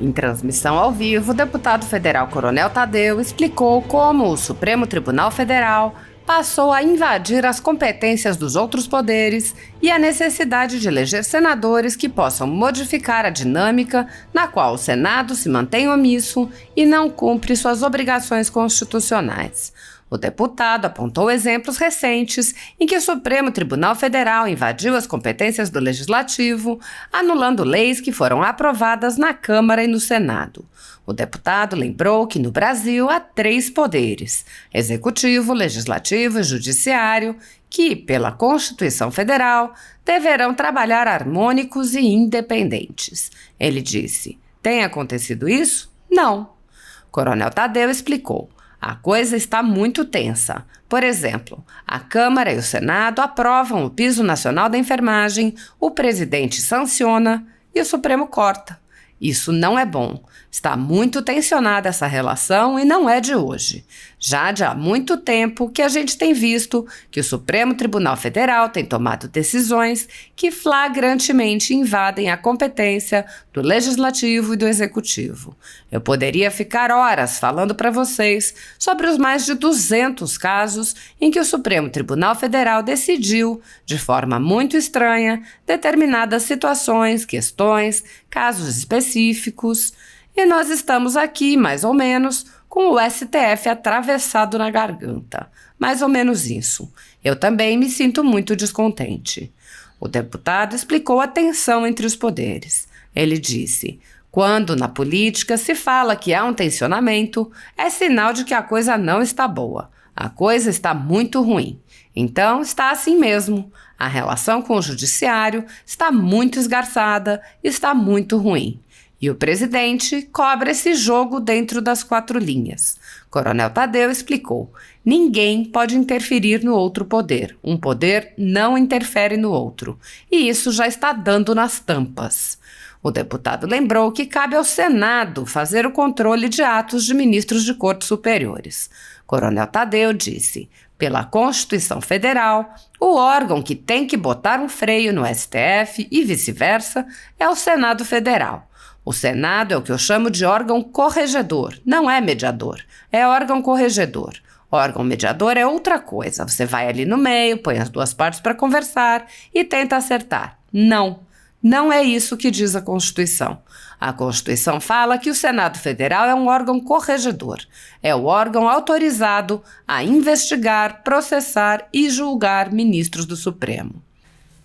Em transmissão ao vivo, o deputado federal Coronel Tadeu explicou como o Supremo Tribunal Federal passou a invadir as competências dos outros poderes e a necessidade de eleger senadores que possam modificar a dinâmica na qual o Senado se mantém omisso e não cumpre suas obrigações constitucionais. O deputado apontou exemplos recentes em que o Supremo Tribunal Federal invadiu as competências do Legislativo, anulando leis que foram aprovadas na Câmara e no Senado. O deputado lembrou que no Brasil há 3 poderes: Executivo, Legislativo e Judiciário, que, pela Constituição Federal, deverão trabalhar harmônicos e independentes. Ele disse: tem acontecido isso? Não. Coronel Tadeu explicou. A coisa está muito tensa. Por exemplo, a Câmara e o Senado aprovam o Piso Nacional da Enfermagem, o presidente sanciona e o Supremo corta. Isso não é bom. Está muito tensionada essa relação e não é de hoje. Já de há muito tempo que a gente tem visto que o Supremo Tribunal Federal tem tomado decisões que flagrantemente invadem a competência do Legislativo e do Executivo. Eu poderia ficar horas falando para vocês sobre os mais de 200 casos em que o Supremo Tribunal Federal decidiu, de forma muito estranha, determinadas situações, questões, casos específicos. E nós estamos aqui, mais ou menos, com o STF atravessado na garganta. Mais ou menos isso. Eu também me sinto muito descontente. O deputado explicou a tensão entre os poderes. Ele disse: quando na política se fala que há um tensionamento, é sinal de que a coisa não está boa. A coisa está muito ruim. Então, está assim mesmo. A relação com o judiciário está muito esgarçada, está muito ruim. E o presidente cobra esse jogo dentro das 4 linhas. Coronel Tadeu explicou: ninguém pode interferir no outro poder. Um poder não interfere no outro. E isso já está dando nas tampas. O deputado lembrou que cabe ao Senado fazer o controle de atos de ministros de cortes superiores. Coronel Tadeu disse: pela Constituição Federal, o órgão que tem que botar um freio no STF e vice-versa é o Senado Federal. O Senado é o que eu chamo de órgão corregedor, não é mediador, é órgão corregedor. Órgão mediador é outra coisa, você vai ali no meio, põe as 2 partes para conversar e tenta acertar. Não é isso que diz a Constituição. A Constituição fala que o Senado Federal é um órgão corregedor, é o órgão autorizado a investigar, processar e julgar ministros do Supremo.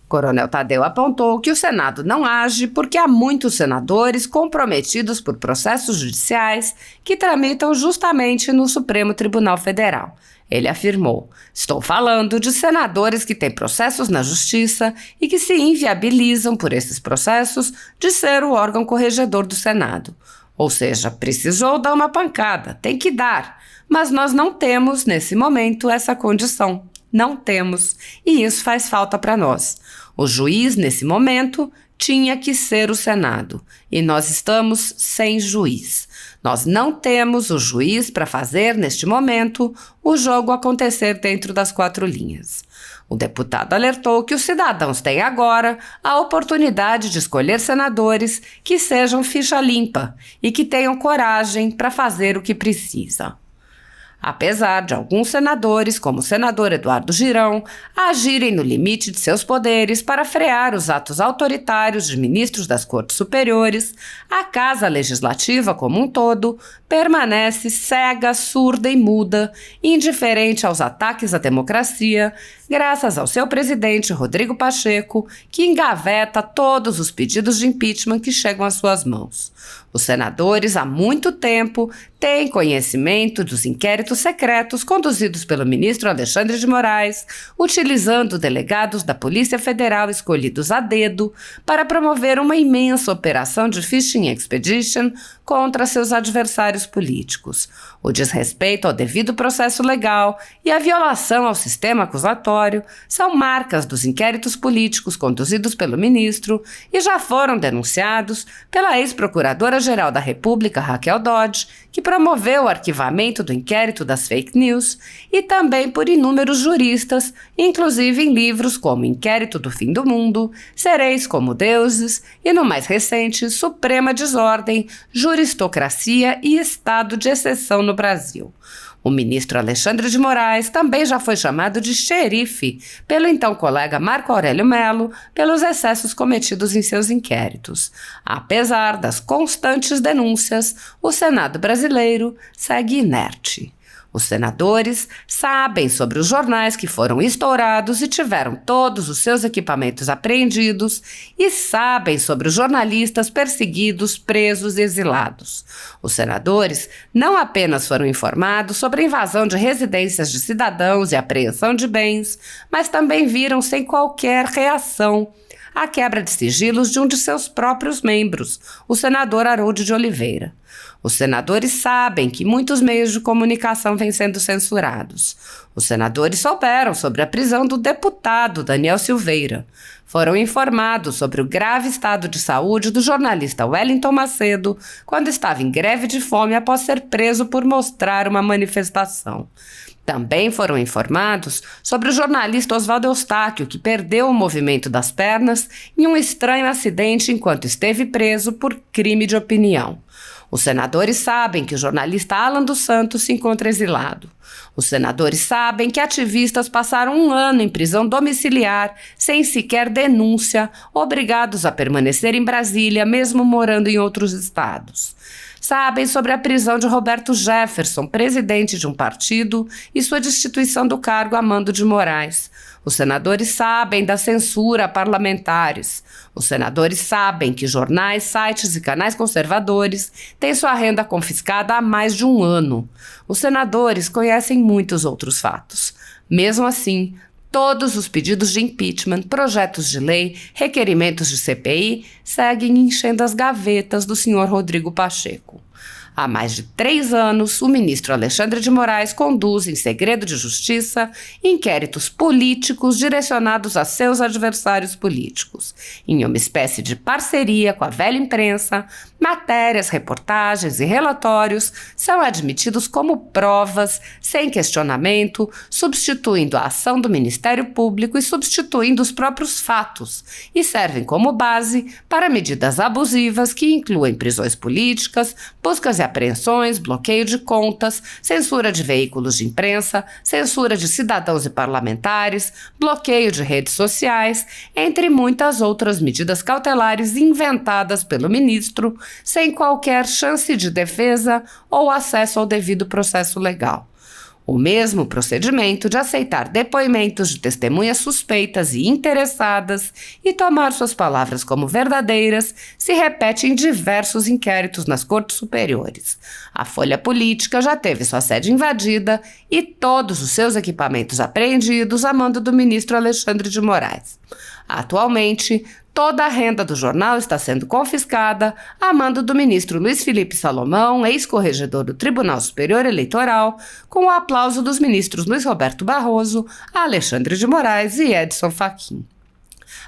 Coronel Tadeu apontou que o Senado não age porque há muitos senadores comprometidos por processos judiciais que tramitam justamente no Supremo Tribunal Federal. Ele afirmou: estou falando de senadores que têm processos na Justiça e que se inviabilizam por esses processos de ser o órgão corregedor do Senado. Ou seja, precisou dar uma pancada, tem que dar, mas nós não temos, nesse momento, essa condição. Não temos, e isso faz falta para nós. O juiz, nesse momento, tinha que ser o Senado, e nós estamos sem juiz. Nós não temos o juiz para fazer, neste momento, o jogo acontecer dentro das 4 linhas. O deputado alertou que os cidadãos têm agora a oportunidade de escolher senadores que sejam ficha limpa e que tenham coragem para fazer o que precisa. Apesar de alguns senadores, como o senador Eduardo Girão, agirem no limite de seus poderes para frear os atos autoritários de ministros das Cortes Superiores, a Casa Legislativa como um todo permanece cega, surda e muda, indiferente aos ataques à democracia, graças ao seu presidente Rodrigo Pacheco, que engaveta todos os pedidos de impeachment que chegam às suas mãos. Os senadores, há muito tempo, têm conhecimento dos inquéritos secretos conduzidos pelo ministro Alexandre de Moraes, utilizando delegados da Polícia Federal escolhidos a dedo para promover uma imensa operação de fishing expedition contra seus adversários políticos. O desrespeito ao devido processo legal e a violação ao sistema acusatório relatório são marcas dos inquéritos políticos conduzidos pelo ministro e já foram denunciados pela ex-procuradora-geral da República, Raquel Dodge, que promoveu o arquivamento do inquérito das fake news, e também por inúmeros juristas, inclusive em livros como Inquérito do Fim do Mundo, Sereis como Deuses e, no mais recente, Suprema Desordem, Juristocracia e Estado de Exceção no Brasil. O ministro Alexandre de Moraes também já foi chamado de xerife pelo então colega Marco Aurélio Mello pelos excessos cometidos em seus inquéritos. Apesar das constantes denúncias, o Senado brasileiro segue inerte. Os senadores sabem sobre os jornais que foram estourados e tiveram todos os seus equipamentos apreendidos e sabem sobre os jornalistas perseguidos, presos e exilados. Os senadores não apenas foram informados sobre a invasão de residências de cidadãos e apreensão de bens, mas também viram sem qualquer reação a quebra de sigilos de um de seus próprios membros, o senador Harold de Oliveira. Os senadores sabem que muitos meios de comunicação vêm sendo censurados. Os senadores souberam sobre a prisão do deputado Daniel Silveira. Foram informados sobre o grave estado de saúde do jornalista Wellington Macedo quando estava em greve de fome após ser preso por mostrar uma manifestação. Também foram informados sobre o jornalista Oswaldo Eustáquio, que perdeu o movimento das pernas em um estranho acidente enquanto esteve preso por crime de opinião. Os senadores sabem que o jornalista Alan dos Santos se encontra exilado. Os senadores sabem que ativistas passaram 1 ano em prisão domiciliar, sem sequer denúncia, obrigados a permanecer em Brasília, mesmo morando em outros estados. Sabem sobre a prisão de Roberto Jefferson, presidente de um partido, e sua destituição do cargo a mando de Moraes. Os senadores sabem da censura a parlamentares. Os senadores sabem que jornais, sites e canais conservadores têm sua renda confiscada há mais de 1 ano. Os senadores conhecem muitos outros fatos. Mesmo assim, todos os pedidos de impeachment, projetos de lei, requerimentos de CPI seguem enchendo as gavetas do senhor Rodrigo Pacheco. Há mais de 3 anos, o ministro Alexandre de Moraes conduz, em segredo de justiça, inquéritos políticos direcionados a seus adversários políticos. Em uma espécie de parceria com a velha imprensa, matérias, reportagens e relatórios são admitidos como provas, sem questionamento, substituindo a ação do Ministério Público e substituindo os próprios fatos, e servem como base para medidas abusivas que incluem prisões políticas, buscas e apreensões, bloqueio de contas, censura de veículos de imprensa, censura de cidadãos e parlamentares, bloqueio de redes sociais, entre muitas outras medidas cautelares inventadas pelo ministro, sem qualquer chance de defesa ou acesso ao devido processo legal. O mesmo procedimento de aceitar depoimentos de testemunhas suspeitas e interessadas e tomar suas palavras como verdadeiras se repete em diversos inquéritos nas cortes superiores. A Folha Política já teve sua sede invadida e todos os seus equipamentos apreendidos a mando do ministro Alexandre de Moraes. Atualmente, toda a renda do jornal está sendo confiscada a mando do ministro Luiz Felipe Salomão, ex-corregedor do Tribunal Superior Eleitoral, com o aplauso dos ministros Luiz Roberto Barroso, Alexandre de Moraes e Edson Fachin.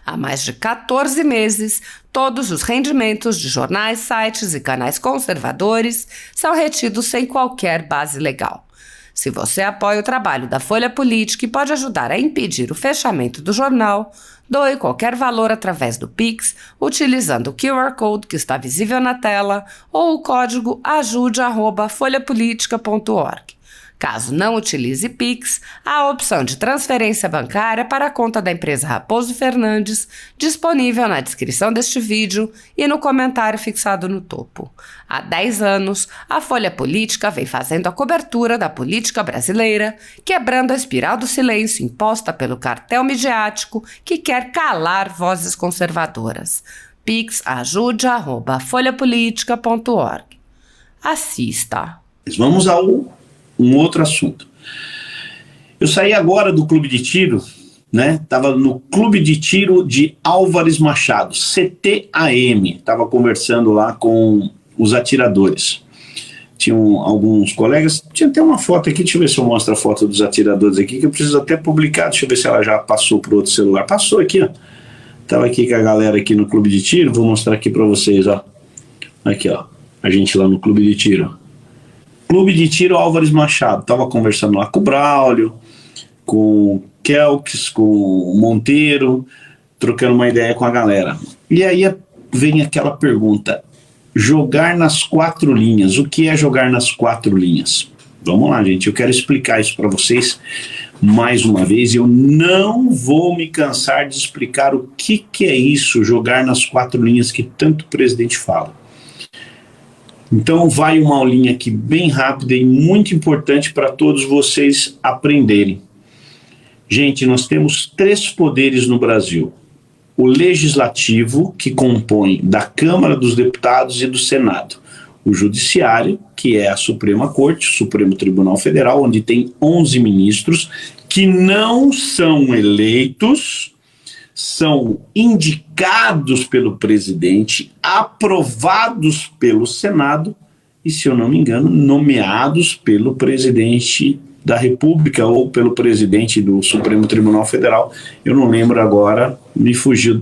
Há mais de 14 meses, todos os rendimentos de jornais, sites e canais conservadores são retidos sem qualquer base legal. Se você apoia o trabalho da Folha Política e pode ajudar a impedir o fechamento do jornal, doe qualquer valor através do Pix, utilizando o QR Code que está visível na tela ou o código ajude@folhapolitica.org. Caso não utilize Pix, há a opção de transferência bancária para a conta da empresa Raposo Fernandes, disponível na descrição deste vídeo e no comentário fixado no topo. Há 10 anos, a Folha Política vem fazendo a cobertura da política brasileira, quebrando a espiral do silêncio imposta pelo cartel midiático que quer calar vozes conservadoras. Pix ajude@folhapolitica.org. Assista. Vamos ao um outro assunto. Eu saí agora do clube de tiro, né? Tava no clube de tiro de Álvares Machado, CTAM. Tava conversando lá com os atiradores. tinham alguns colegas, tinha até uma foto aqui, deixa eu ver se eu mostro a foto dos atiradores aqui, que eu preciso até publicar, deixa eu ver se ela já passou para outro celular. Passou aqui, ó. Tava aqui com a galera aqui no Clube de Tiro, vou mostrar aqui para vocês, ó. Aqui, ó, a gente lá no Clube de Tiro. Clube de Tiro Álvares Machado, tava conversando lá com o Braulio, com o Kelks, com o Monteiro, trocando uma ideia com a galera. E aí vem aquela pergunta, jogar nas 4 linhas, o que é jogar nas 4 linhas? Vamos lá, gente, eu quero explicar isso para vocês mais uma vez, eu não vou me cansar de explicar o que é isso, jogar nas 4 linhas que tanto o presidente fala. Então vai uma aulinha aqui bem rápida e muito importante para todos vocês aprenderem. Gente, nós temos 3 poderes no Brasil. O legislativo, que compõe da Câmara dos Deputados e do Senado. O judiciário, que é a Suprema Corte, o Supremo Tribunal Federal, onde tem 11 ministros, que não são eleitos, são indicados pelo presidente, aprovados pelo Senado e, se eu não me engano, nomeados pelo presidente da República ou pelo presidente do Supremo Tribunal Federal. Eu não lembro agora, me fugiu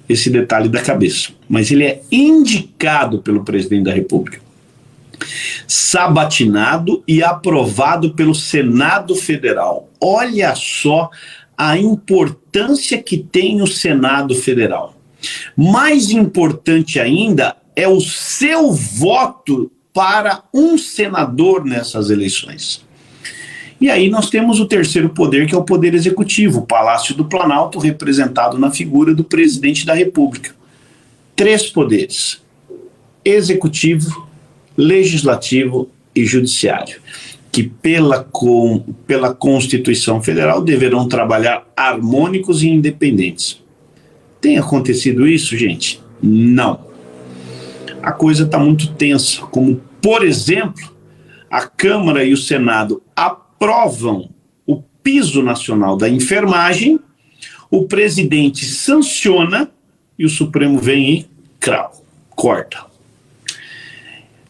esse detalhe da cabeça. Mas ele é indicado pelo presidente da República, sabatinado e aprovado pelo Senado Federal. Olha só a importância que tem o Senado Federal. Mais importante ainda é o seu voto para um senador nessas eleições. E aí nós temos o terceiro poder, que é o poder executivo, o Palácio do Planalto, representado na figura do presidente da República. 3 poderes: executivo, legislativo e judiciário, que pela Constituição Federal deverão trabalhar harmônicos e independentes. Tem acontecido isso, gente? Não. A coisa está muito tensa, como, por exemplo, a Câmara e o Senado aprovam o piso nacional da enfermagem, o presidente sanciona e o Supremo vem e corta.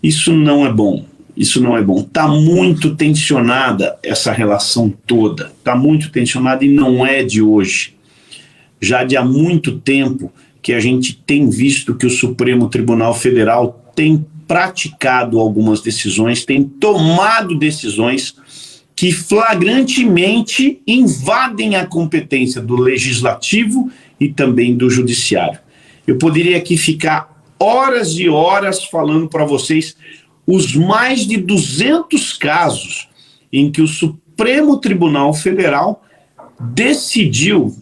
Isso não é bom. Isso não é bom. Está muito tensionada essa relação toda. Está muito tensionada e não é de hoje. Já de há muito tempo que a gente tem visto que o Supremo Tribunal Federal tem praticado algumas decisões, tem tomado decisões que flagrantemente invadem a competência do legislativo e também do judiciário. Eu poderia aqui ficar horas e horas falando para vocês os mais de 200 casos em que o Supremo Tribunal Federal decidiu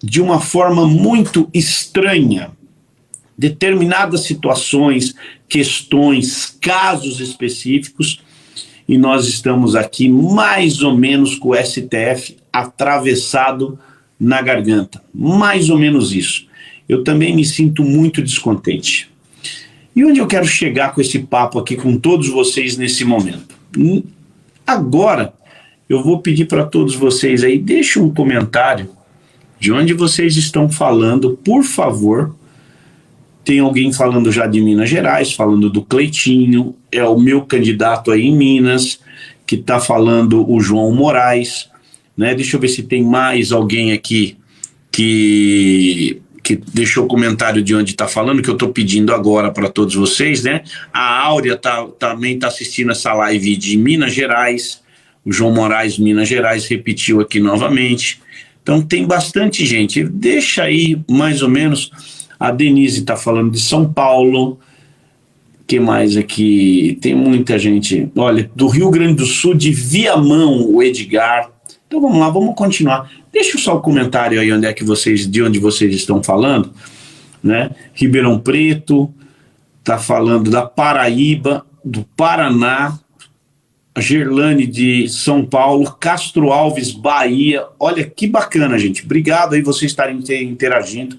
de uma forma muito estranha determinadas situações, questões, casos específicos, e nós estamos aqui mais ou menos com o STF atravessado na garganta, mais ou menos isso. Eu também me sinto muito descontente. E onde eu quero chegar com esse papo aqui com todos vocês nesse momento? Agora, eu vou pedir para todos vocês aí, deixem um comentário de onde vocês estão falando, por favor. Tem alguém falando já de Minas Gerais, falando do Cleitinho, é o meu candidato aí em Minas, que está falando o João Moraes, né? Deixa eu ver se tem mais alguém aqui que deixou comentário de onde está falando, que eu estou pedindo agora para todos vocês, né? A Áurea também está assistindo essa live de Minas Gerais, o João Moraes, Minas Gerais, repetiu aqui novamente. Então tem bastante gente. Deixa aí mais ou menos. A Denise está falando de São Paulo. Que mais aqui? Tem muita gente. Olha, do Rio Grande do Sul, de Viamão, o Edgar. Então vamos lá, vamos continuar. Deixa só o comentário aí de onde vocês estão falando, né? Ribeirão Preto está falando da Paraíba, do Paraná, a Gerlane de São Paulo, Castro Alves, Bahia. Olha que bacana, gente. Obrigado aí vocês estarem interagindo.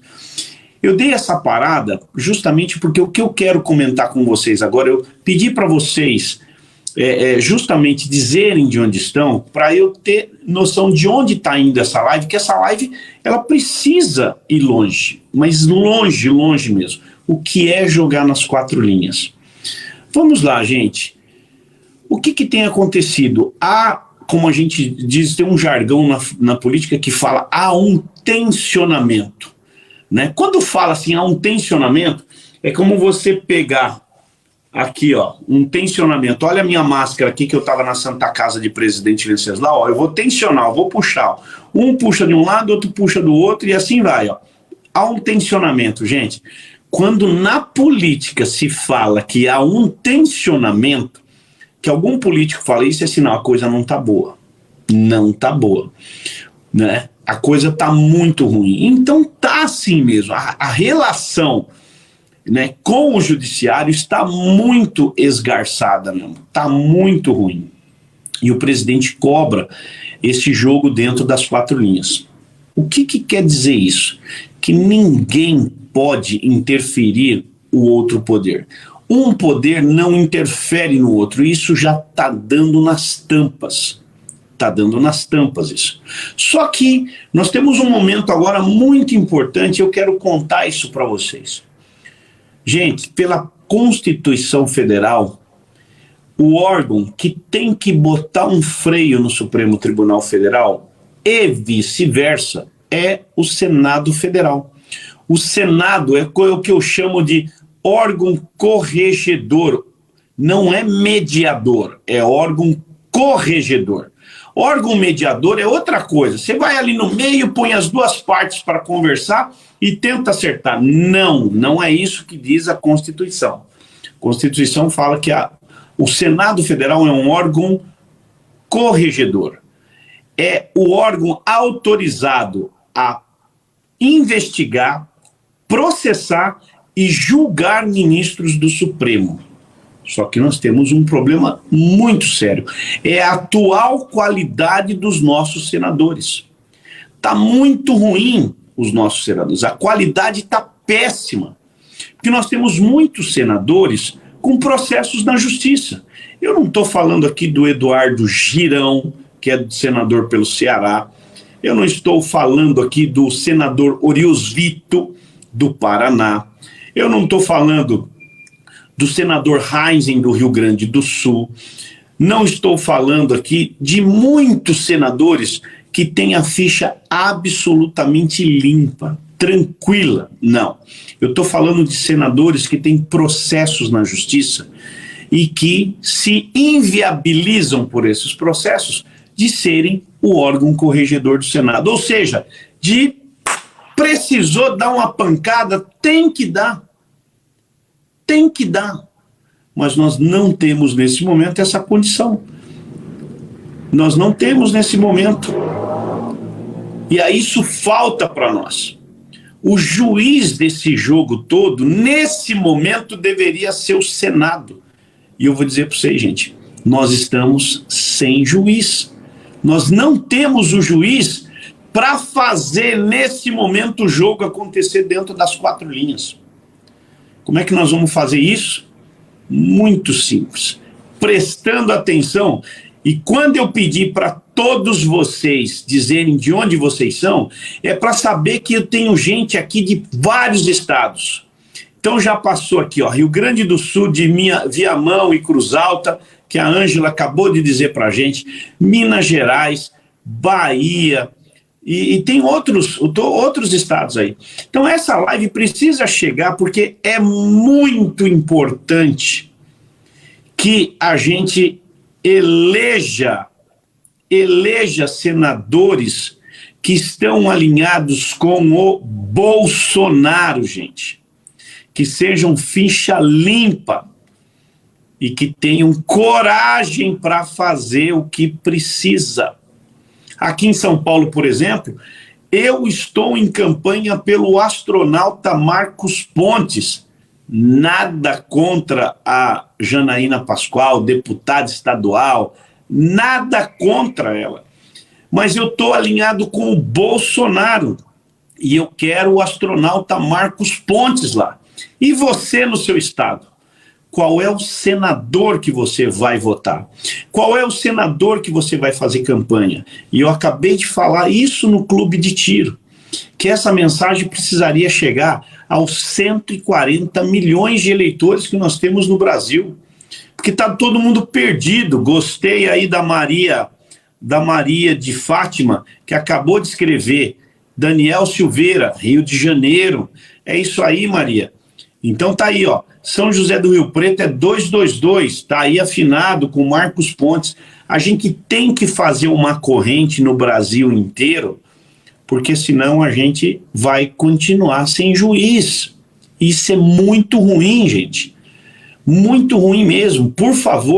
Eu dei essa parada justamente porque o que eu quero comentar com vocês agora, eu pedi para vocês justamente dizerem de onde estão, para eu ter noção de onde está indo essa live, que essa live ela precisa ir longe, mas longe, longe mesmo. O que é jogar nas 4 linhas? Vamos lá, gente. O que tem acontecido? Há, como a gente diz, tem um jargão na política que fala, há um tensionamento. Né? Quando fala assim, há um tensionamento, é como você pegar aqui, ó, um tensionamento. Olha a minha máscara aqui, que eu estava na Santa Casa de Presidente Venceslau. Ó, eu vou tensionar, eu vou puxar. Um puxa de um lado, outro puxa do outro, e assim vai. Ó. Há um tensionamento, gente. Quando na política se fala que há um tensionamento, que algum político fala isso, é sinal, a coisa não está boa. Não está boa. Né? A coisa está muito ruim. Então tá assim mesmo. A relação, né, com o judiciário está muito esgarçada mesmo. Está muito ruim. E o presidente cobra esse jogo dentro das 4 linhas. O que quer dizer isso? Que ninguém pode interferir o outro poder. Um poder não interfere no outro. Isso já está dando nas tampas. Está dando nas tampas isso. Só que nós temos um momento agora muito importante, eu quero contar isso para vocês. Gente, pela Constituição Federal, o órgão que tem que botar um freio no Supremo Tribunal Federal e vice-versa é o Senado Federal. O Senado é o que eu chamo de órgão corregedor. Não é mediador, é órgão corregedor. Órgão mediador é outra coisa. Você vai ali no meio, põe as duas partes para conversar e tenta acertar. Não é isso que diz a Constituição. A Constituição fala que o Senado Federal é um órgão corregedor. É o órgão autorizado a investigar, processar e julgar ministros do Supremo. Só que nós temos um problema muito sério. É a atual qualidade dos nossos senadores. Está muito ruim os nossos senadores. A qualidade está péssima. Porque nós temos muitos senadores com processos na justiça. Eu não estou falando aqui do Eduardo Girão, que é senador pelo Ceará. Eu não estou falando aqui do senador Oriusvito, do Paraná. Eu não estou falando do senador Heinzen, do Rio Grande do Sul. Não estou falando aqui de muitos senadores que têm a ficha absolutamente limpa, tranquila. Não. Eu estou falando de senadores que têm processos na justiça e que se inviabilizam por esses processos de serem o órgão corregedor do Senado. Ou seja, precisou dar uma pancada, tem que dar. Tem que dar, mas nós não temos nesse momento essa condição. Nós não temos nesse momento. E aí isso falta para nós. O juiz desse jogo todo, nesse momento, deveria ser o Senado. E eu vou dizer para vocês, gente, nós estamos sem juiz. Nós não temos o juiz para fazer nesse momento o jogo acontecer dentro das 4 linhas. Como é que nós vamos fazer isso? Muito simples. Prestando atenção. E quando eu pedir para todos vocês dizerem de onde vocês são, é para saber que eu tenho gente aqui de vários estados. Então já passou aqui, ó, Rio Grande do Sul, de Viamão e Cruz Alta, que a Ângela acabou de dizer para a gente, Minas Gerais, Bahia, e tem outros estados aí. Então essa live precisa chegar porque é muito importante que a gente eleja senadores que estão alinhados com o Bolsonaro, gente. Que sejam ficha limpa e que tenham coragem para fazer o que precisa. Aqui em São Paulo, por exemplo, eu estou em campanha pelo astronauta Marcos Pontes. Nada contra a Janaína Pascoal, deputada estadual, nada contra ela. Mas eu estou alinhado com o Bolsonaro e eu quero o astronauta Marcos Pontes lá. E você no seu estado? Qual é o senador que você vai votar? Qual é o senador que você vai fazer campanha? E eu acabei de falar isso no Clube de Tiro, que essa mensagem precisaria chegar aos 140 milhões de eleitores que nós temos no Brasil. porque tá todo mundo perdido. Gostei aí da Maria de Fátima, que acabou de escrever. Daniel Silveira, Rio de Janeiro. É isso aí, Maria. Então tá aí, ó. São José do Rio Preto é 222, tá aí afinado com Marcos Pontes. A gente tem que fazer uma corrente no Brasil inteiro, porque senão a gente vai continuar sem juiz. Isso é muito ruim, gente. Muito ruim mesmo. Por favor,